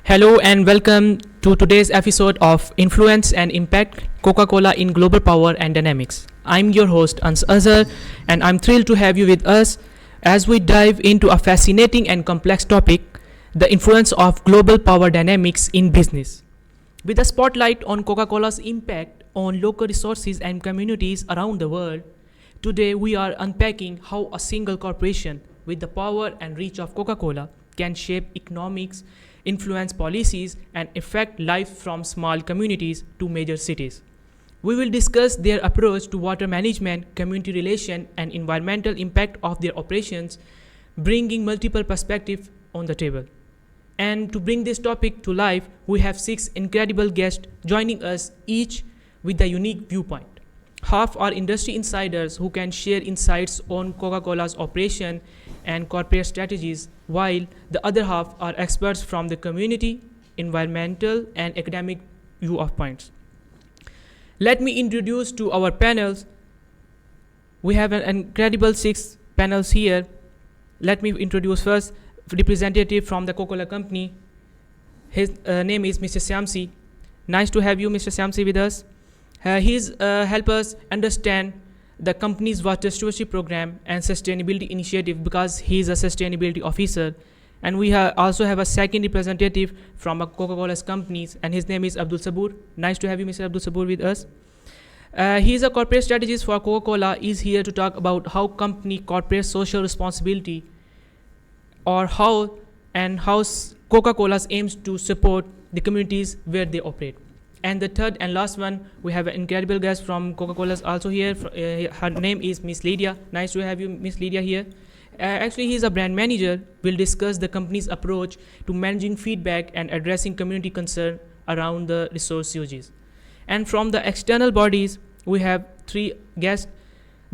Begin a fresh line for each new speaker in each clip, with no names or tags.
Hello and welcome to today's episode of Influence and Impact Coca-Cola in Global Power and Dynamics. I'm your host Azhar and I'm thrilled to have you with us as we dive into a fascinating and complex topic, the influence of global power dynamics in business. With a spotlight on Coca-Cola's impact on local resources and communities around the world, today we are unpacking how a single corporation with the power and reach of Coca-Cola can shape economics, influence policies, and affect life from small communities to major cities. We will discuss their approach to water management, community relation, and environmental impact of their operations, bringing multiple perspectives on the table. And to bring this topic to life, we have 6 incredible guests joining us, each with a unique viewpoint. Half are industry insiders who can share insights on Coca-Cola's operation and corporate strategies, while the other half are experts from the community, environmental, and academic viewpoints. Let me introduce to our panels. We have an incredible 6 panels here. Let me introduce first representative from the Coca-Cola company. His name is Mr. Syamsi. Nice to have you, Mr. Syamsi, with us. He's help us understand the company's water stewardship program and sustainability initiative because he's a sustainability officer. And we also have a second representative from a Coca-Cola's companies, and his name is Abdul Saboor. Nice to have you, Mr. Abdul Saboor, with us. He's a corporate strategist for Coca-Cola. Is here to talk about how company corporate social responsibility, or how Coca-Cola aims to support the communities where they operate. And the third and last one, we have an incredible guest from Coca-Cola's also here. Her name is Miss Lydia. Nice to have you, Miss Lydia, here. Actually, he's a brand manager. We'll discuss the company's approach to managing feedback and addressing community concern around the resource uses. And from the external bodies, we have 3 guests.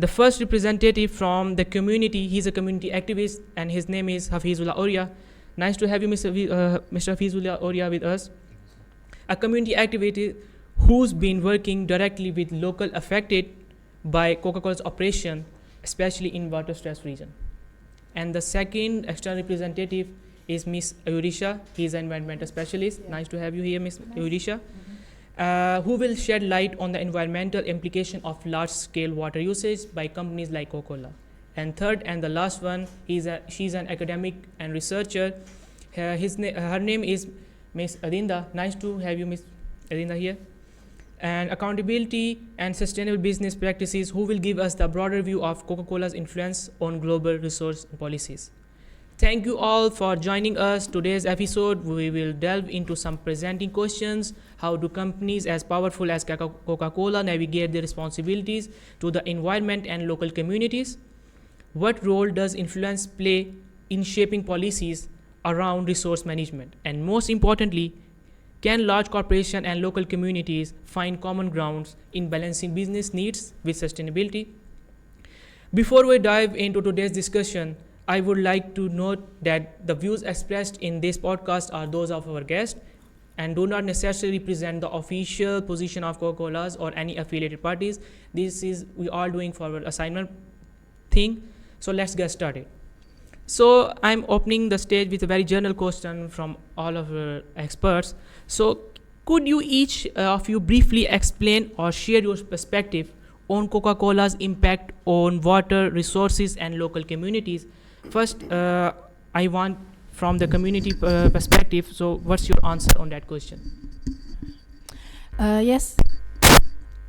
The first representative from the community, he's a community activist, and his name is Hafizullah Oria. Nice to have you, Mr. Hafizullah Oria, with us. A community activist who's been working directly with local affected by Coca-Cola's operation, especially in water-stressed region. And the second external representative is Miss Ayurisya. He's an environmental specialist. Yeah. Nice to have you here, Miss Ayurisya. Who will shed light on the environmental implication of large-scale water usage by companies like Coca-Cola. And third and the last one, she's an academic and researcher. Her name is Miss Adinda. Nice to have you, Miss Adinda, here. And accountability and sustainable business practices, who will give us the broader view of Coca-Cola's influence on global resource policies. Thank you all for joining us. Today's episode, we will delve into some presenting questions. How do companies as powerful as Coca-Cola navigate their responsibilities to the environment and local communities? What role does influence play in shaping policies around resource management? And most importantly, can large corporations and local communities find common grounds in balancing business needs with sustainability? Before we dive into today's discussion, I would like to note that the views expressed in this podcast are those of our guests and do not necessarily represent the official position of Coca-Cola's or any affiliated parties. This is we are doing for our assignment thing. So let's get started. So I'm opening the stage with a very general question from all of our experts. So could you each of you briefly explain or share your perspective on Coca-Cola's impact on water resources and local communities? First, I want from the community perspective. So what's your answer on that question?
Yes,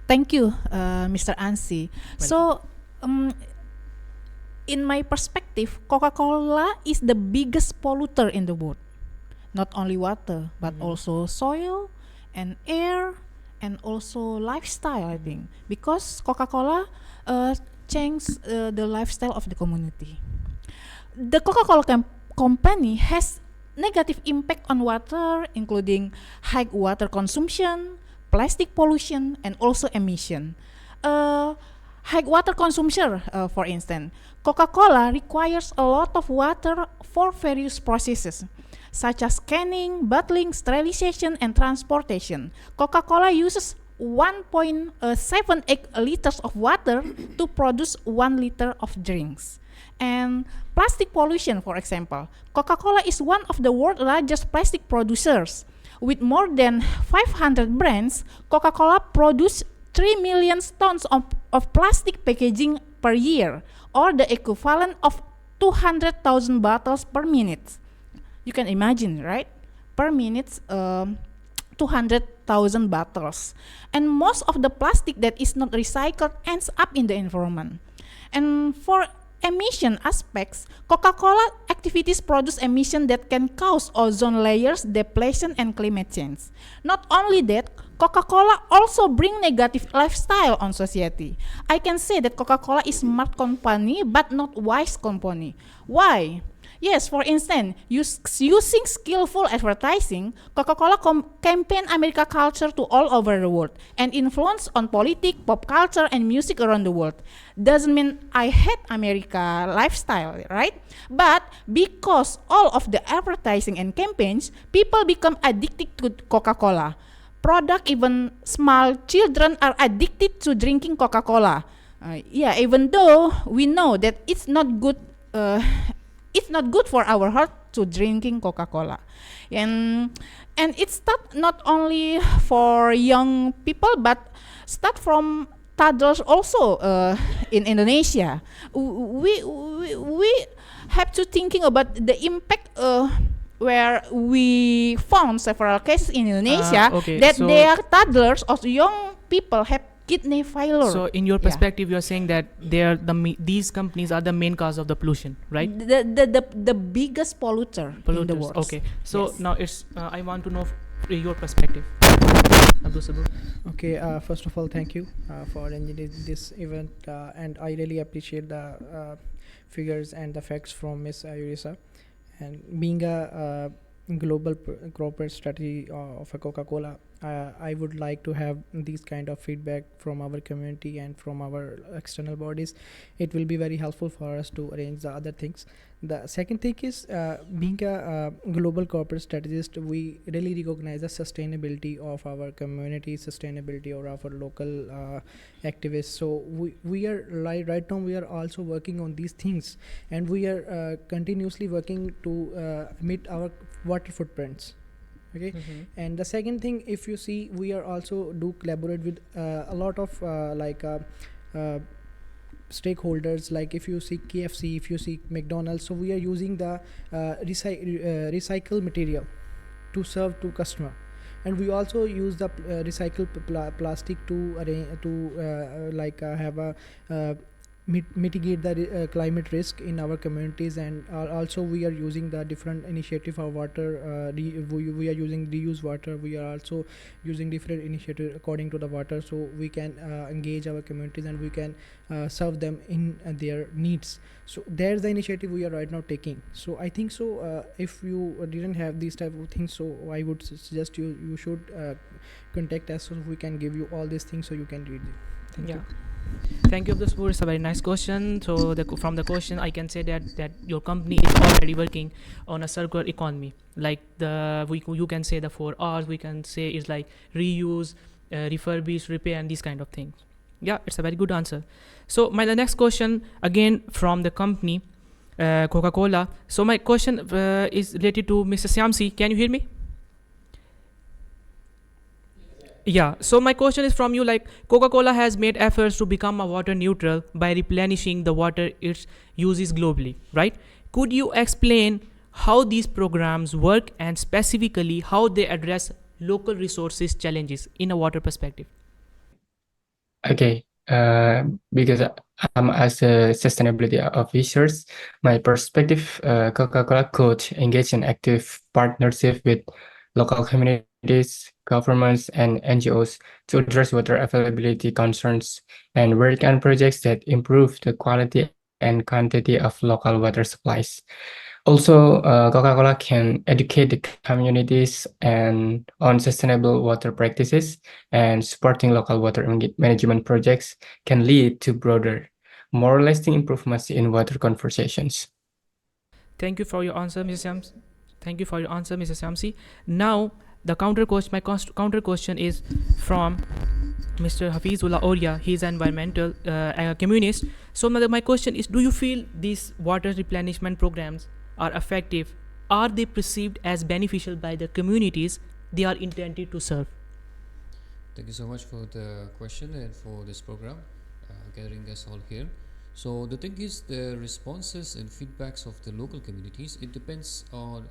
thank you, Mr. Ansi. So, in my perspective, Coca-Cola is the biggest polluter in the world. Not only water, but also soil and air and also lifestyle, I think. Because Coca-Cola changed the lifestyle of the community. The Coca-Cola company has negative impact on water, including high water consumption, plastic pollution, and also emission. High water consumption, for instance, Coca-Cola requires a lot of water for various processes, such as canning, bottling, sterilization, and transportation. Coca-Cola uses 1.78 liters of water to produce 1 liter of drinks. And plastic pollution, for example, Coca-Cola is one of the world's largest plastic producers. With more than 500 brands, Coca-Cola produces 3 million tons of plastic packaging per year, or the equivalent of 200,000 bottles per minute. You can imagine, right? Per minute, 200,000 bottles. And most of the plastic that is not recycled ends up in the environment. And for emission aspects, Coca-Cola activities produce emission that can cause ozone layers depletion and climate change. Not only that, Coca-Cola also bring negative lifestyle on society. I can say that Coca-Cola is smart company but not wise company. Why? Yes, for instance, using skillful advertising, Coca-Cola campaign America culture to all over the world and influence on politics, pop culture, and music around the world. Doesn't mean I hate America lifestyle, right? But because all of the advertising and campaigns, people become addicted to Coca-Cola. Product, even small children are addicted to drinking Coca-Cola. Even though we know that it's not good. It's not good for our heart to drinking Coca-Cola, and it's not only for young people, but start from toddlers also in Indonesia. We have to thinking about the impact where we found several cases in Indonesia that their toddlers or young people have kidney failure.
So in your perspective, you're saying that these companies are the main cause of the pollution, right?
The biggest polluter in the world.
Okay. So now it's I want to know your perspective. Abdul Saboor.
Okay. First of all, thank you for arranging this event, and I really appreciate the figures and the facts from Miss Ayurisya. And being a global corporate strategy of a Coca-Cola, I would like to have these kind of feedback from our community and from our external bodies. It will be very helpful for us to arrange the other things. The second thing is, being a global corporate strategist, we really recognize the sustainability of our community, sustainability of our local activists. So we are right now we are also working on these things, and we are continuously working to meet our water footprints. Okay. And the second thing, if you see, we are also do collaborate with a lot of stakeholders, like if you see KFC, if you see McDonald's. So we are using the recycled material to serve to customer, and we also use the recycled plastic to have a mitigate the climate risk in our communities. And also we are using the different initiative of water. We are using reuse water. We are also using different initiative according to the water, so we can engage our communities and we can serve them in their needs. So there's the initiative we are right now taking. So I think so if you didn't have these type of things, so I would suggest you should contact us so we can give you all these things so you can read it. Thank you.
Thank you, Abdul. It's a very nice question. So from the question, I can say that your company is already working on a circular economy. Like you can say the 4 R's. We can say is like reuse, refurbish, repair, and these kind of things. Yeah, it's a very good answer. So the next question again from the company Coca-Cola. So my question is related to Mr. Syamsi. Can you hear me? Yeah, so my question is from you, like Coca-Cola has made efforts to become a water neutral by replenishing the water it uses globally, right? Could you explain how these programs work and specifically how they address local resources challenges in a water perspective?
Okay, because as a sustainability officer, my perspective, Coca-Cola could engage in active partnership with local communities, governments, and NGOs to address water availability concerns and work on projects that improve the quality and quantity of local water supplies. Also, Coca-Cola can educate the communities on sustainable water practices, and supporting local water management projects can lead to broader, more lasting improvements in water conservations.
Thank you for your answer, Mr. Syamsi. Thank you for your answer, Mr. Syamsi. Now, the counter question is from Mr. Hafizullah Oria, he's an environmental communist. So my question is, do you feel these water replenishment programs are effective? Are they perceived as beneficial by the communities they are intended to serve?
Thank you so much for the question and for this program, gathering us all here. So the thing is, the responses and feedbacks of the local communities, it depends on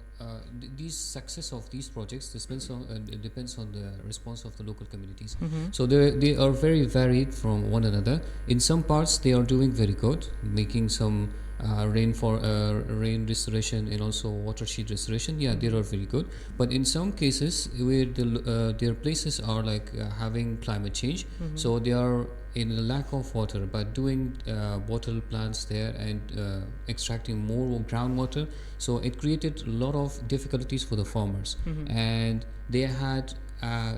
these success of these projects. It depends on the response of the local communities. So they are very varied from one another. In some parts, they are doing very good, making some rain restoration and also watershed restoration. Yeah, they are very good. But in some cases, where their places are like having climate change, so they are in a lack of water, but doing bottle plants there and extracting more groundwater, so it created a lot of difficulties for the farmers. And they had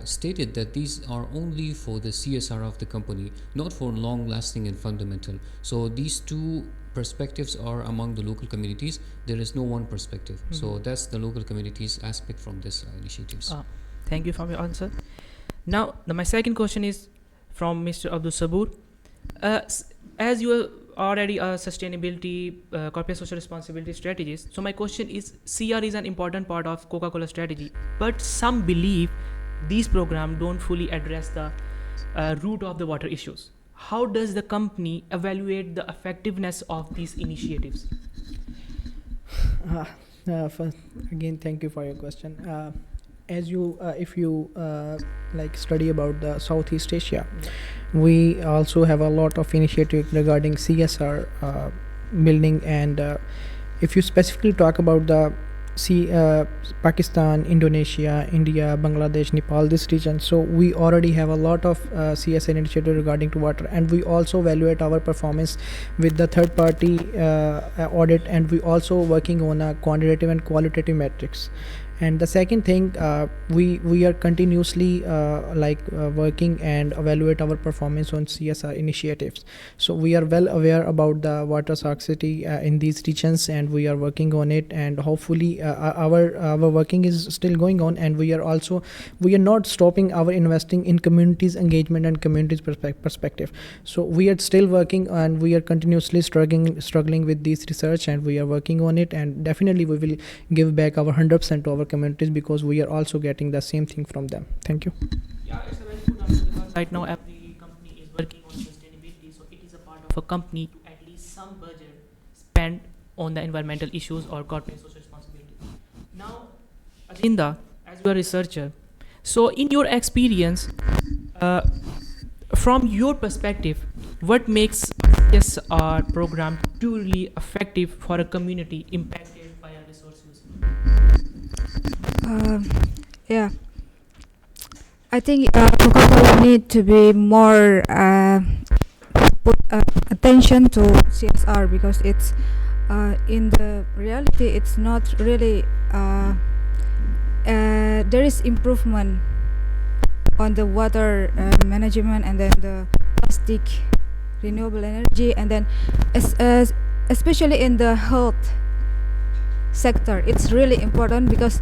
stated that these are only for the CSR of the company, not for long lasting and fundamental. So these two perspectives are among the local communities. There is no one perspective. So that's the local communities aspect from this initiatives.
Thank you for your answer. Now, my second question is from Mr. Abdul Saboor. As you are already a sustainability, corporate social responsibility strategist, so my question is, CR is an important part of Coca-Cola strategy, but some believe these programs don't fully address the root of the water issues. How does the company evaluate the effectiveness of these initiatives?
First, again, thank you for your question. As you, if you like study about the Southeast Asia, we also have a lot of initiative regarding CSR building, and if you specifically talk about the Pakistan, Indonesia, India, Bangladesh, Nepal, this region, so we already have a lot of CSR initiative regarding to water, and we also evaluate our performance with the third party audit, and we also working on a quantitative and qualitative metrics. And the second thing, we are continuously working and evaluate our performance on CSR initiatives. So we are well aware about the water scarcity in these regions, and we are working on it. And hopefully, our working is still going on, and we are not stopping our investing in communities engagement and communities perspective. So we are still working, and we are continuously struggling with this research, and we are working on it. And definitely, we will give back our 100% to our communities, because we are also getting the same thing from them. Thank you.
Yeah, it's a very good answer, because right now every company is working on sustainability, so it is a part of a company to at least some budget spent on the environmental issues or corporate social responsibility. Now, Adinda, as you are a researcher, so in your experience, from your perspective, what makes CSR program truly effective for a community impacted by a resource use?
Yeah, I think Coca-Cola need to be more put attention to CSR, because it's in the reality it's not really there is improvement on the water management, and then the plastic, renewable energy, and then especially in the health sector, it's really important, because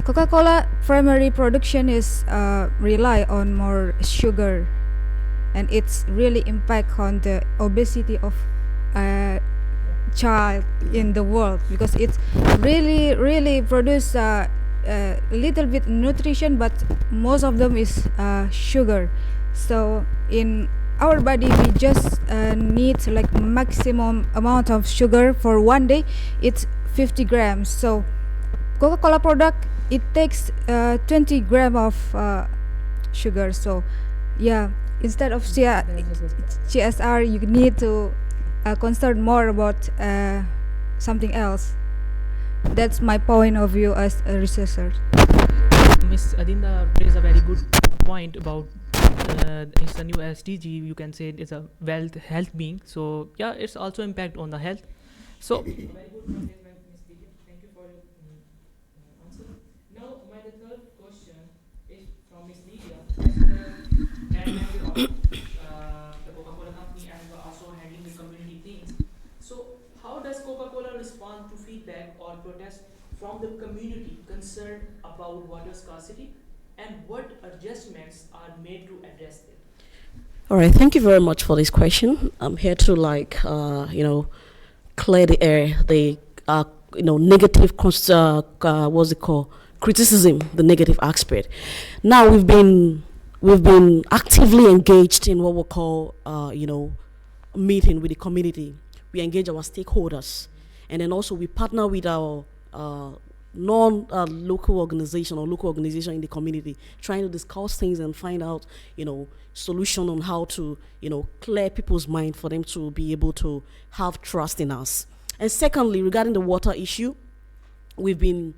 Coca-Cola primary production is rely on more sugar, and it's really impact on the obesity of child in the world, because it's really produce little bit nutrition, but most of them is sugar. So in our body we just need like maximum amount of sugar for one day, it's 50 grams. So Coca-Cola product, it takes 20 gram of sugar. So yeah, instead of CSR, you need to concern more about something else. That's my point of view as a researcher.
Miss Adinda raised a very good point about it's a new SDG. You can say it's a health being. So yeah, it's also impact on the health. So very good statement, Miss Lydia. Thank you for your answer. Now, my third question is from Miss Lydia. As the brand manager of the Coca-Cola company, and we're also handling the community things. So how does Coca-Cola respond to feedback or protest from the community concerned about water scarcity, and what adjustments are made to address them?
All right, thank you very much for this question. I'm here to clear the air, the negative what's it called, criticism, the negative aspect. Now we've been actively engaged in what we call meeting with the community. We engage our stakeholders, and then also we partner with our non-local organization or local organization in the community, trying to discuss things and find out solution on how to clear people's mind for them to be able to have trust in us. And secondly, regarding the water issue, we've been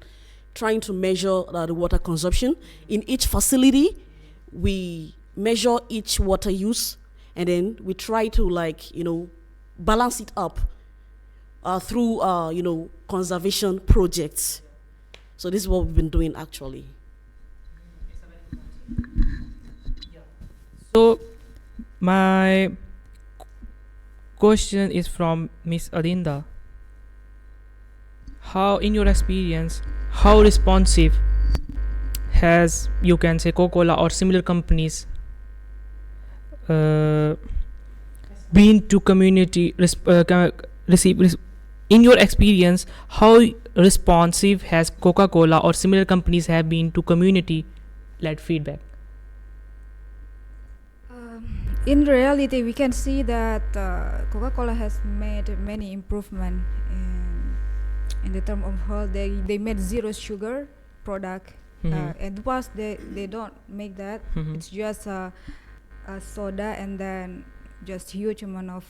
trying to measure the water consumption in each facility. We measure each water use, and then we try to balance it up through conservation projects. So this is what we've been doing actually.
So my question is from Miss Adinda. How, in your experience, how responsive has, you can say, Coca-Cola or similar companies been to community in your experience, how responsive has Coca-Cola or similar companies have been to community-led feedback?
In reality, we can see that Coca-Cola has made many improvements in the term of health. They made zero sugar product. And the past they don't make that. It's just a soda and then just huge amount of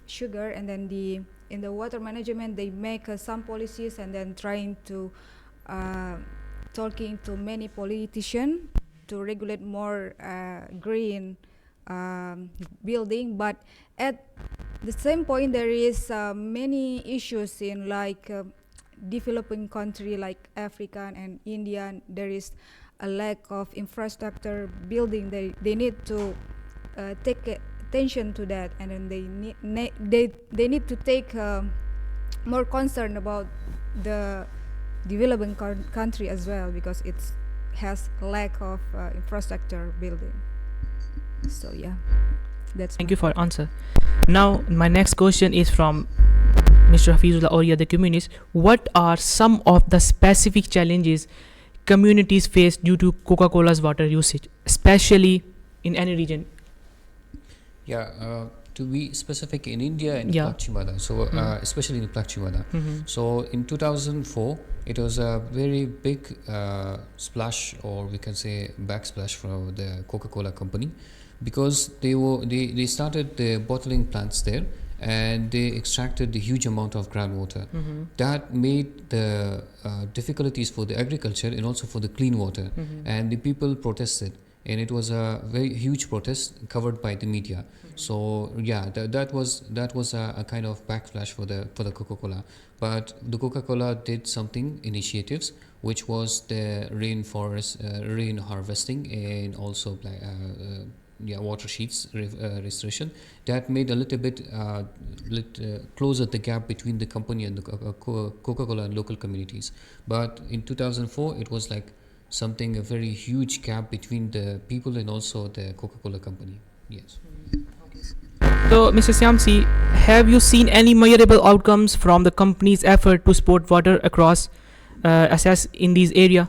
sugar. And then in the water management they make some policies and then trying to talking to many politicians to regulate more green building. But at the same point there is many issues in developing country like Africa and India. There is a lack of infrastructure building. They need to take attention to that, and then they need to take more concern about the developing country as well, because it has lack of infrastructure building. So yeah, that's.
Thank you for your answer. Now my next question is from Mr. Hafizullah, Oria, the communist. What are some of the specific challenges communities face due to Coca-Cola's water usage, especially in any region?
Yeah, to be specific, in India and
Yeah.
Plakchimada, so especially in Plakchimada. So in 2004, it was a very big splash, or we can say backsplash, for the Coca-Cola company, because they started the bottling plants there, and they extracted the huge amount of groundwater. That made the difficulties for the agriculture and also for the clean water. And the people protested, and it was a very huge protest covered by the media. So yeah, that was a kind of backflash for the Coca-Cola. But the Coca-Cola did something initiatives, which was the rain harvesting, and also water sheets restoration. That made a little bit closer the gap between the company and the Coca-Cola and local communities. But in 2004, it was like a very huge gap between the people and also the Coca-Cola company. Yes.
So, Mr. Syamsi, have you seen any measurable outcomes from the company's effort to support water across access in these areas?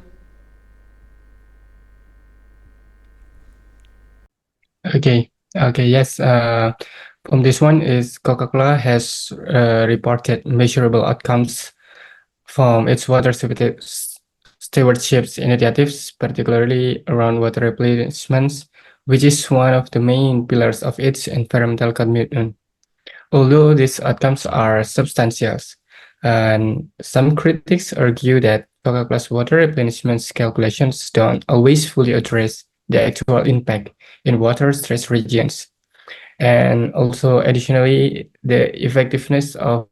Okay, yes. From this one is Coca-Cola has reported measurable outcomes from its water stewardship initiatives, particularly around water replenishment, which is one of the main pillars of its environmental commitment. Although these outcomes are substantial, and some critics argue that Coca-Cola's water replenishment calculations don't always fully address the actual impact in water-stressed regions. And also, additionally, the effectiveness of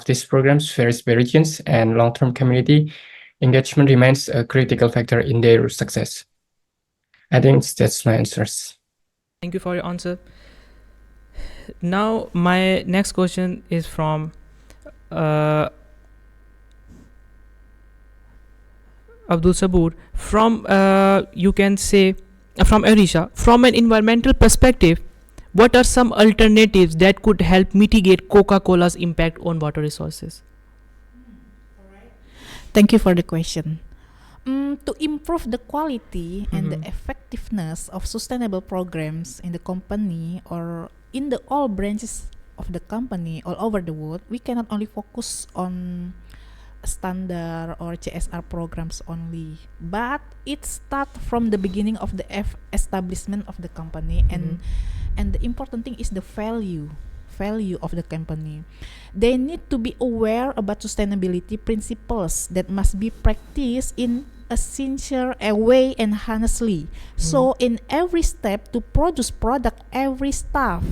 these programs varies by regions, and long-term community engagement remains a critical factor in their success. I think that's my answers.
Thank you for your answer. Now, my next question is from Abdul Saboor. From, you can say, from Ayurisya, from an environmental perspective, what are some alternatives that could help mitigate Coca-Cola's impact on water resources?
Thank you for the question. To improve the quality and the effectiveness of sustainable programs in the company or in the all branches of the company all over the world, we cannot only focus on standard or CSR programs only, but it starts from the beginning of the establishment of the company, and the important thing is the value of the company. They need to be aware about sustainability principles that must be practiced in a sincere way and honestly. So in every step to produce product, every staff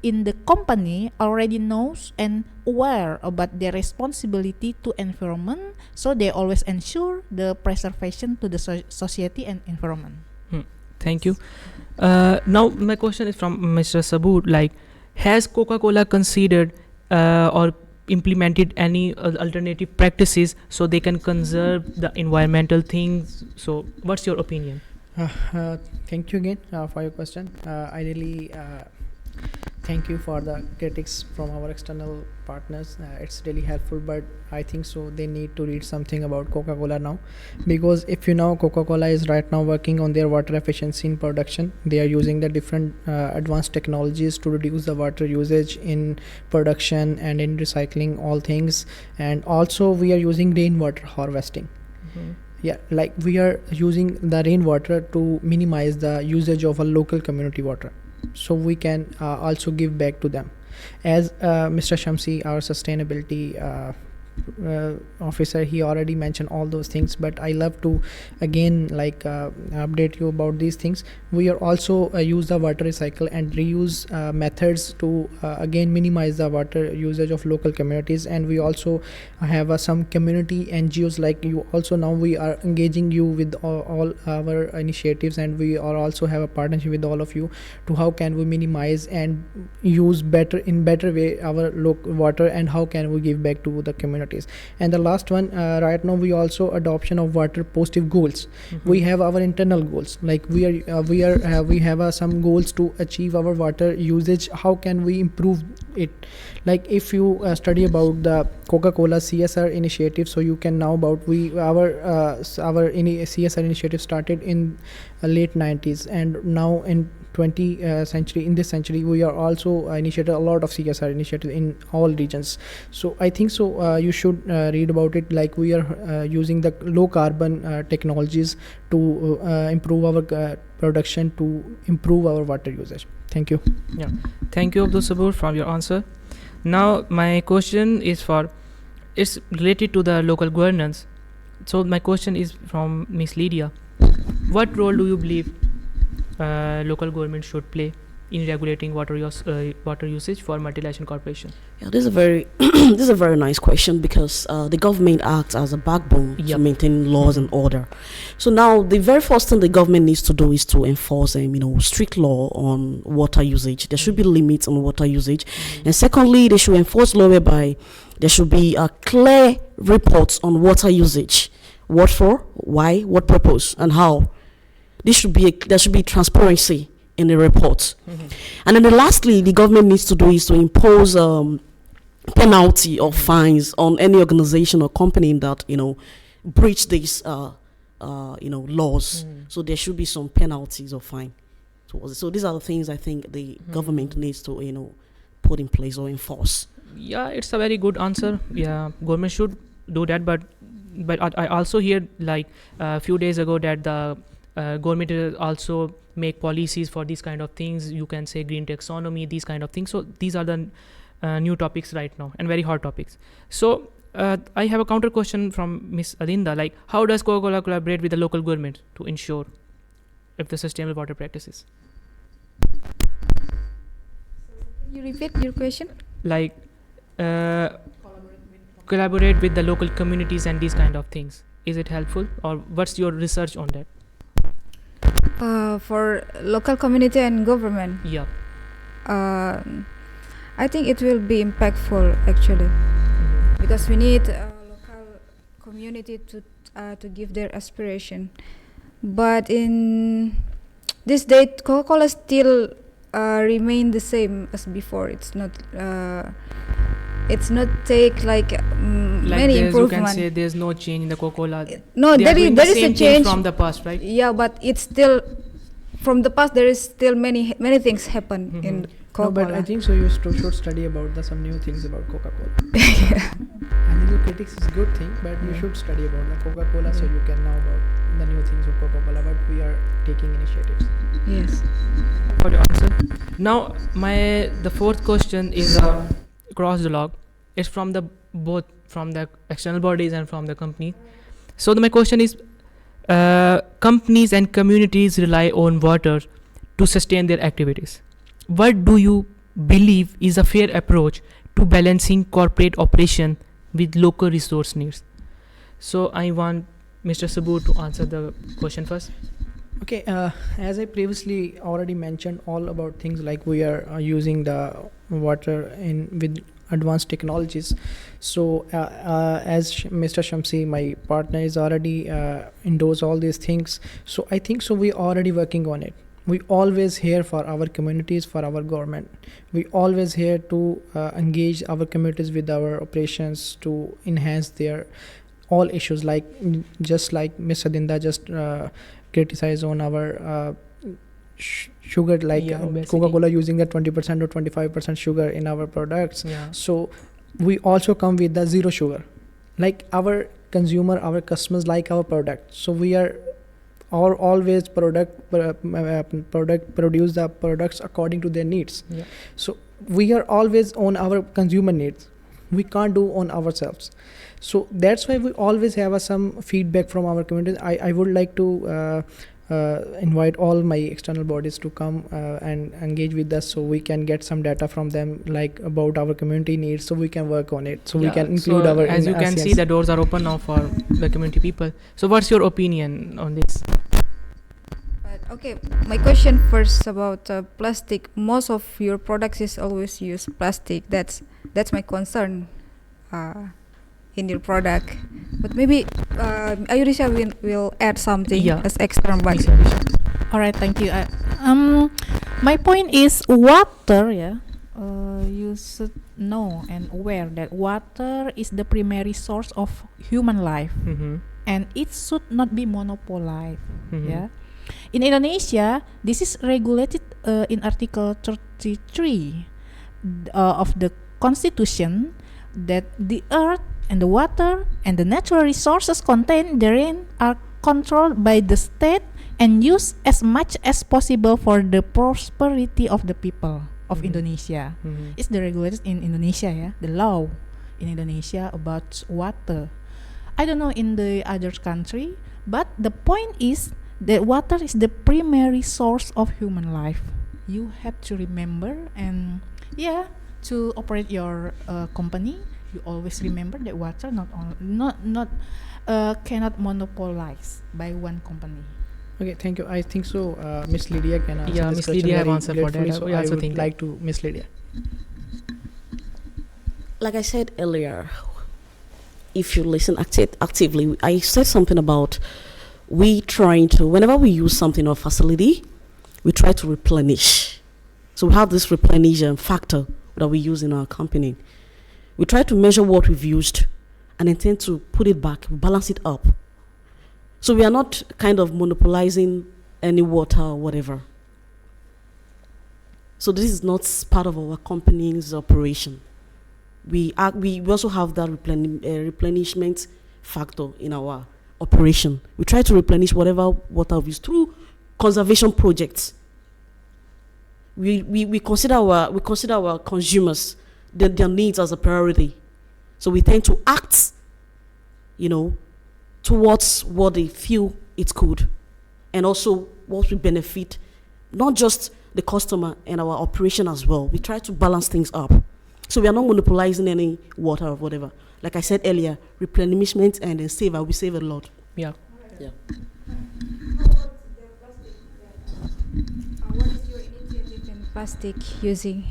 in the company already knows and aware about their responsibility to environment, so they always ensure the preservation to the society and environment.
Thank you. Now my question is from Mr. Saboor, like, has Coca-Cola considered or implemented any alternative practices so they can conserve the environmental things? So what's your opinion?
Thank you again for your question. I really thank you for the critics from our external partners. It's really helpful, but I think so they need to read something about Coca-Cola now, because if you know, Coca-Cola is right now working on their water efficiency in production. They are using the different advanced technologies to reduce the water usage in production and in recycling all things. And also we are using rainwater harvesting. Yeah, like we are using the rainwater to minimize the usage of a local community water, so we can also give back to them. As Mr. Syamsi, our sustainability officer, he already mentioned all those things, but I love to again update you about these things. We are also use the water recycle and reuse methods to again minimize the water usage of local communities. And we also have some community NGOs like you. Also now we are engaging you with all our initiatives, and we are also have a partnership with all of you to how can we minimize and use better way our local water, and how can we give back to the community. And the last one, right now we also adoption of water positive goals. We have our internal goals, like we have some goals to achieve our water usage. How can we improve it? Like if you study about the Coca-Cola CSR initiative, so you can know about CSR initiative started in late 90s, and now in in this century we are also initiated a lot of CSR initiatives in all regions. So I think so you should read about it, like we are using the low carbon technologies to improve our production, to improve our water usage. Thank you.
Yeah, thank you, Abdul Saboor, for your answer. Now my question is related to the local governance. So my question is from Miss Lydia. What role do you believe local government should play in regulating water usage for multinational corporations?
Yeah, this is a very this is a very nice question, because the government acts as a backbone to maintain laws and order. So now the very first thing the government needs to do is to enforce strict law on water usage. There should be limits on water usage. And secondly, they should enforce law whereby there should be clear reports on water usage. What for, why, what purpose, and how. There should be transparency in the reports. And then lastly, the government needs to do is to impose penalty or fines on any organization or company that breach these laws. So there should be some penalties or fine. So these are the things I think the government needs to put in place or enforce.
Yeah, it's a very good answer. Yeah, government should do that, but I also hear like a few days ago that the government will also make policies for these kind of things. You can say green taxonomy, these kind of things. So these are the new topics right now, and very hot topics. So I have a counter question from Miss Adinda, like how does Coca-Cola collaborate with the local government to ensure if the sustainable water practices?
Can you repeat your question?
Like collaborate with the local communities and these kind of things. Is it helpful, or what's your research on that?
For local community and government,
Yeah.
I think it will be impactful actually, because we need local community to give their aspiration. But in this date Coca-Cola still remain the same as before. It's not take like many
you can
improvement.
say there's no change in the Coca-Cola.
No,
They are doing
there
the
is a
same thing
change
from the past, right?
Yeah, but it's still from the past. There is still many things happen in
No,
Coca-Cola.
but I think so. You should study about some new things about Coca-Cola. I think the critics is a good thing, but you should study about the Coca-Cola so you can know about the new things of Coca-Cola. But we are taking initiatives.
Yes.
For your answer. Now, the fourth question is cross dialogue. It's from both from the external bodies and from the company. So my question is, companies and communities rely on water to sustain their activities. What do you believe is a fair approach to balancing corporate operation with local resource needs? So I want Mr. Saboor to answer the question first.
Okay, as I previously already mentioned, all about things like we are using the water with advanced technologies. So as Mr. Syamsi, my partner, is already endorse all these things. So I think so we already working on it. We always here for our communities, for our government. We always here to engage our communities with our operations to enhance their all issues, like just like Ms. Adinda just criticize on our sugar, like Coca-Cola using the 20% or 25% sugar in our products. So we also come with the zero sugar, like our consumer, our customers like our product. So we are always produce the products according to their needs. So we are always on our consumer needs. We can't do on ourselves. So that's why we always have some feedback from our communities. I would like to invite all my external bodies to come and engage with us, so we can get some data from them, like about our community needs, so we can work on it, so we can include our.
As you can see, the doors are open now for the community people. So what's your opinion on this?
Okay, my question first about plastic. Most of your products is always use plastic. That's my concern in your product. But maybe Ayurisya will add something as extra advice.
All right, thank you. My point is water. You should know and aware that water is the primary source of human life, and it should not be monopolized. In Indonesia, this is regulated in Article 33 of the Constitution, that the earth and the water and the natural resources contained therein are controlled by the state and used as much as possible for the prosperity of the people of Indonesia. It's the regulated in Indonesia, the law in Indonesia about water. I don't know in the other country, but the point is that water is the primary source of human life. You have to remember, and to operate your company, you always remember that water cannot monopolize by one company.
Okay, thank you. I think so. Miss Lydia can answer.
Yeah, Miss Lydia have answered for that.
So
I also
would
think
like to Miss Lydia.
Like I said earlier, if you listen actively, I said something about whenever we use something or facility, we try to replenish. So we have this replenish factor that we use in our company. We try to measure what we've used and intend to put it back, balance it up. So we are not kind of monopolizing any water or whatever. So this is not part of our company's operation. We also have that replenishment factor in our operation. We try to replenish whatever water we use through conservation projects. We consider our consumers, their needs as a priority. So we tend to act, towards what they feel it's good, and also what will benefit not just the customer and our operation as well. We try to balance things up. So we are not monopolizing any water or whatever. Like I said earlier, replenishment and then we save a lot.
Yeah.
What is your initiative in plastic using?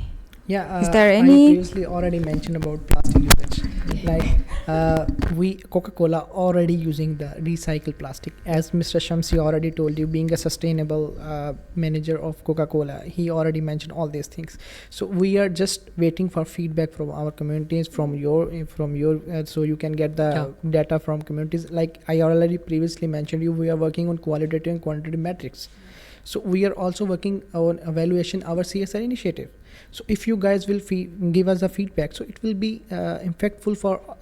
Yeah,
is there
I
any?
previously already mentioned about plastic usage. Like we Coca-Cola already using the recycled plastic. As Mr. Syamsi already told you, being a sustainable manager of Coca-Cola, he already mentioned all these things. So we are just waiting for feedback from our communities, from your so you can get the data from communities. Like I already previously mentioned you, we are working on qualitative and quantitative metrics. So we are also working on evaluation our CSR initiative. So if you guys will give us the feedback, so it will be impactful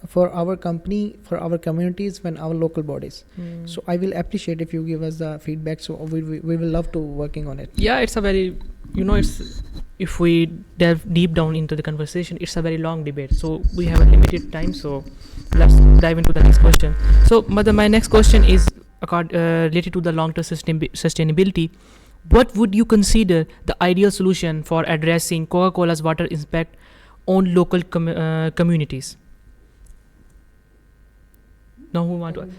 for our company, for our communities, and our local bodies. So I will appreciate if you give us the feedback. So we will love to working on it.
Yeah, it's a very, it's, if we delve deep down into the conversation, it's a very long debate. So we have a limited time. So let's dive into the next question. So Mother, my next question is related to the long-term sustainability. What would you consider the ideal solution for addressing Coca-Cola's water impact on local communities? Now who want to?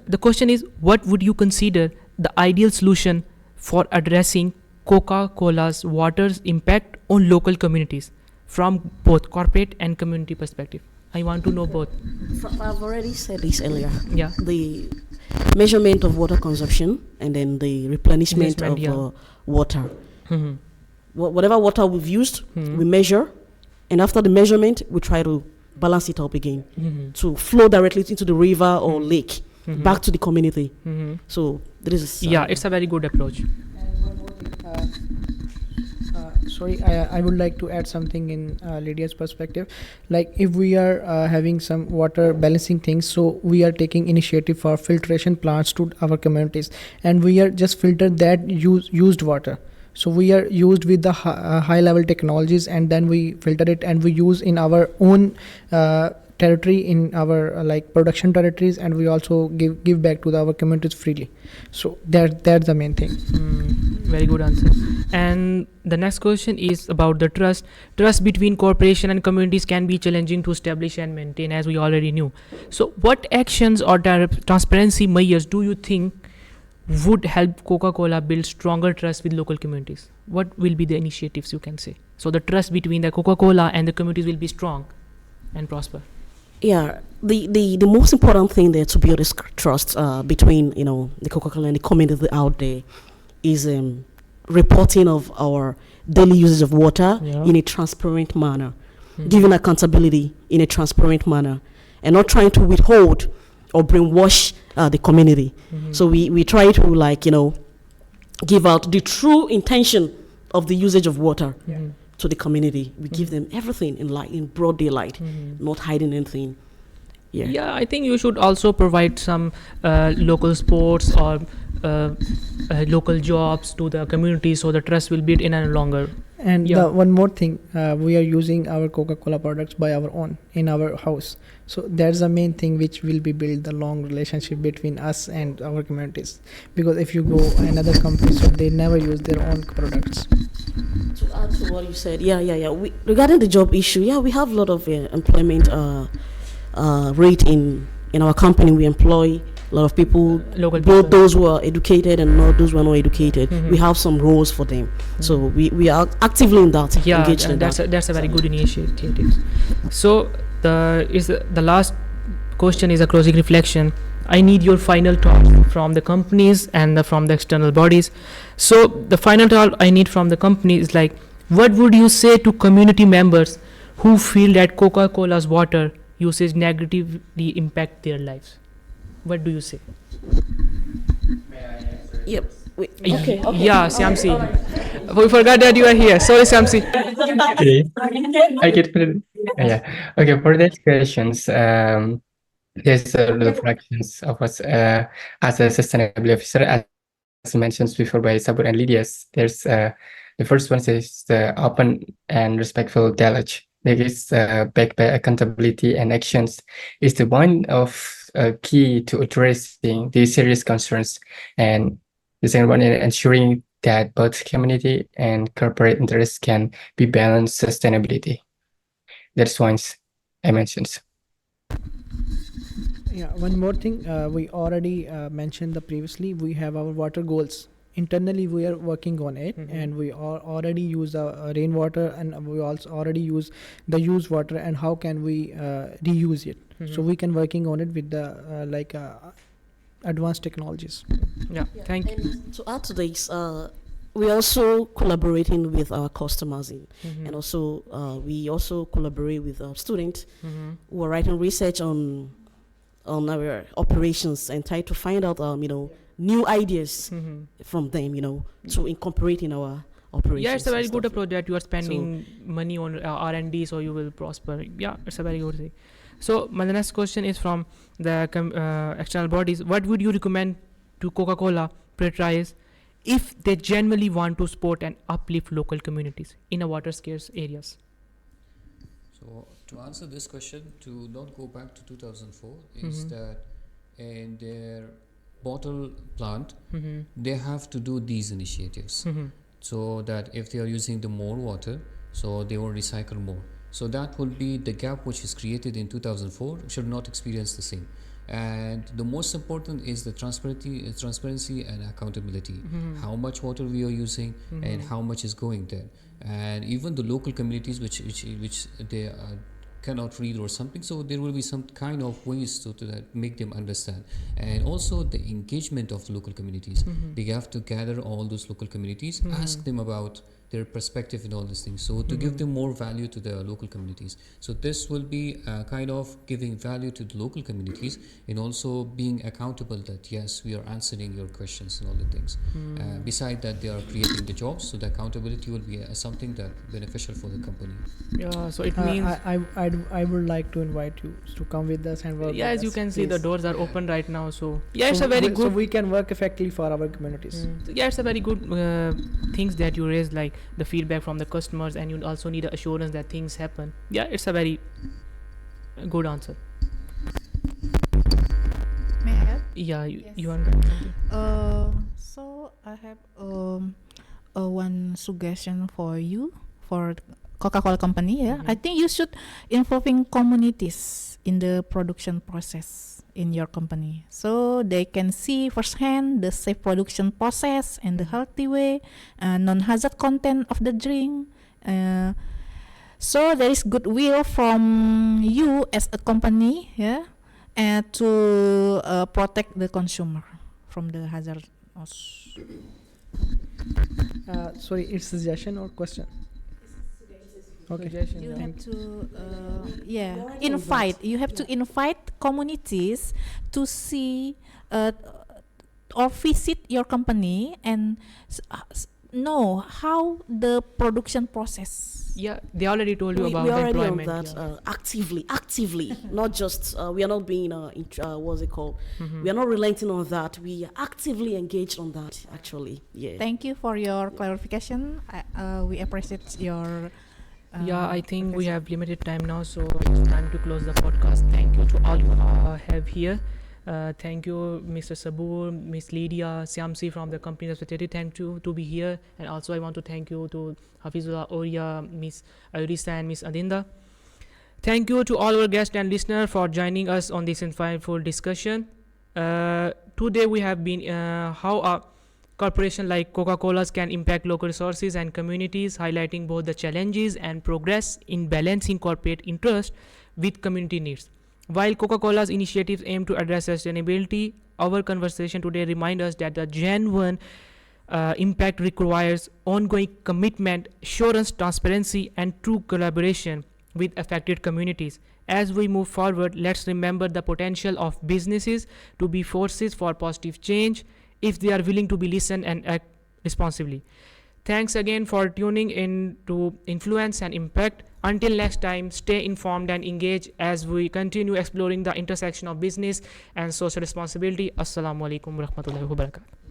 The question is, what would you consider the ideal solution for addressing Coca-Cola's water's impact on local communities from both corporate and community perspective? I want to know both.
I've already said this earlier.
Yeah.
The measurement of water consumption and then the replenishment of water.
Mm-hmm.
Whatever water we've used, we measure, and after the measurement, we try to balance it up again to flow directly into the river or lake back to the community. So there is.
It's a very good approach.
Sorry, I would like to add something in Lydia's perspective. Like if we are having some water balancing things, so we are taking initiative for filtration plants to our communities, and we are just filter that used water. So we are used with the high level technologies, and then we filter it and we use in our own territory, in our production territories, and we also give back to our communities freely. So that's the main thing.
Very good answer. And the next question is about the trust between corporation and communities can be challenging to establish and maintain, as we already knew. So what actions or transparency measures do you think would help Coca-Cola build stronger trust with local communities? What will be the initiatives you can say, so the trust between the Coca-Cola and the communities will be strong and prosper?
Yeah, the most important thing there to build this trust between the Coca-Cola and the community out there is reporting of our daily usage of water in a transparent manner, giving accountability in a transparent manner, and not trying to withhold or brainwash the community. So we try to give out the true intention of the usage of water to the community. We give them everything in broad daylight, not hiding anything.
Yeah, I think you should also provide some local sports or local jobs to the community, so the trust will build in and longer.
And one more thing, we are using our Coca-Cola products by our own in our house. So that's the main thing which will be build the long relationship between us and our communities. Because if you go another company, so they never use their own products.
To add to what you said, regarding the job issue, we have a lot of employment rate in our company. We employ a lot of people, both those who are educated and not those who are not educated. We have some roles for them, so we are actively in that. Engaged in
that's a very good initiative. So the last question is a closing reflection. I need your final thoughts from the companies and from the external bodies. So the final thought I need from the company is what would you say to community members who feel that Coca-Cola's water usage negatively impact their lives? What do you say?
Yep.
Okay. Yeah, Syamsi. We forgot that you are here. Sorry, Syamsi.
Okay. I get it. Yeah. Okay. For these questions, there's a lot of fractions of us as a sustainability officer, as mentioned before by Saboor and Lydia. There's the first one is the open and respectful dialogue. That is backed by accountability and actions. Is the one of key to addressing these serious concerns, and the second one is ensuring that both community and corporate interests can be balanced sustainability. That's ones I mentioned.
Yeah, one more thing, we already mentioned previously, we have our water goals. Internally we are working on it, and we already use rainwater, and we also already use the used water, and how can we reuse it. So we can working on it with the advanced technologies.
Yeah, thank you.
And to add to this, we also collaborating with our customers and also we also collaborate with our students who are writing research on our operations and try to find out new ideas from them, to incorporate in our operations.
Yeah, it's a very
and
good
stuff.
approach that you are spending money on R&D, so you will prosper. Yeah, it's a very good thing. So my next question is from the external bodies. What would you recommend to Coca-Cola prioritize if they genuinely want to support and uplift local communities in a water scarce areas?
So to answer this question, to not go back to 2004, is that in their bottle plant, they have to do these initiatives. So that if they are using the more water, so they will recycle more. So that will be the gap which is created in 2004 should not experience the same. And the most important is the transparency and accountability. How much water we are using and how much is going there. And even the local communities which they cannot read or something, so there will be some kind of ways to that make them understand. And also the engagement of the local communities. They have to gather all those local communities, ask them about their perspective and all these things, so to give them more value to the local communities. So this will be kind of giving value to the local communities and also being accountable that yes, we are answering your questions and all the things. Beside that, they are creating the jobs, so the accountability will be something that beneficial for the company.
Yeah, so it means
I would like to invite you to come with us and work.
yeah,
with
as you
us,
can see, the
please.
doors are open right now. So yeah, it's
So
a very
so
good.
we can work effectively for our communities.
Yeah, it's a very good things that you raised, like the feedback from the customers, and you also need assurance that things happen. Yeah, it's a very good answer.
May I help?
Yeah, you,
Yes.
you want to add something?
So I have one suggestion for you, for Coca-Cola company. Yeah, I think you should involving communities in the production process in your company, so they can see firsthand the safe production process and the healthy way, non-hazard content of the drink. So there is goodwill from you as a company, yeah, and to protect the consumer from the hazard.
Sorry, it's suggestion or question? Okay.
You have
Thank
to
Right on
invite.
that.
You have to invite communities to see or visit your company and know how the production process.
Yeah, they already told you
We
about the
already on
employment.
that actively, not just we are not being what's it called? We are not relenting on that. We are actively engaged on that. Actually, yeah.
Thank you for your clarification. We appreciate your.
Yeah, I think we have limited time now, so it's time to close the podcast. Thank you to all you have here. Thank you, Mr. Saboor, Miss Lydia, Syamsi from the company Strategist. Thank you to be here, and also I want to thank you to Hafizullah, Oria, Miss Ayurisya, and Miss Adinda. Thank you to all our guests and listeners for joining us on this insightful discussion. Today we have been how a corporation like Coca-Cola can impact local resources and communities, highlighting both the challenges and progress in balancing corporate interest with community needs. While Coca-Cola's initiatives aim to address sustainability, our conversation today reminds us that the genuine impact requires ongoing commitment, assurance, transparency, and true collaboration with affected communities. As we move forward, let's remember the potential of businesses to be forces for positive change if they are willing to be listened and act responsibly. Thanks again for tuning in to Influence and Impact. Until next time, stay informed and engaged as we continue exploring the intersection of business and social responsibility. Assalamu alaikum warahmatullahi wabarakatuh.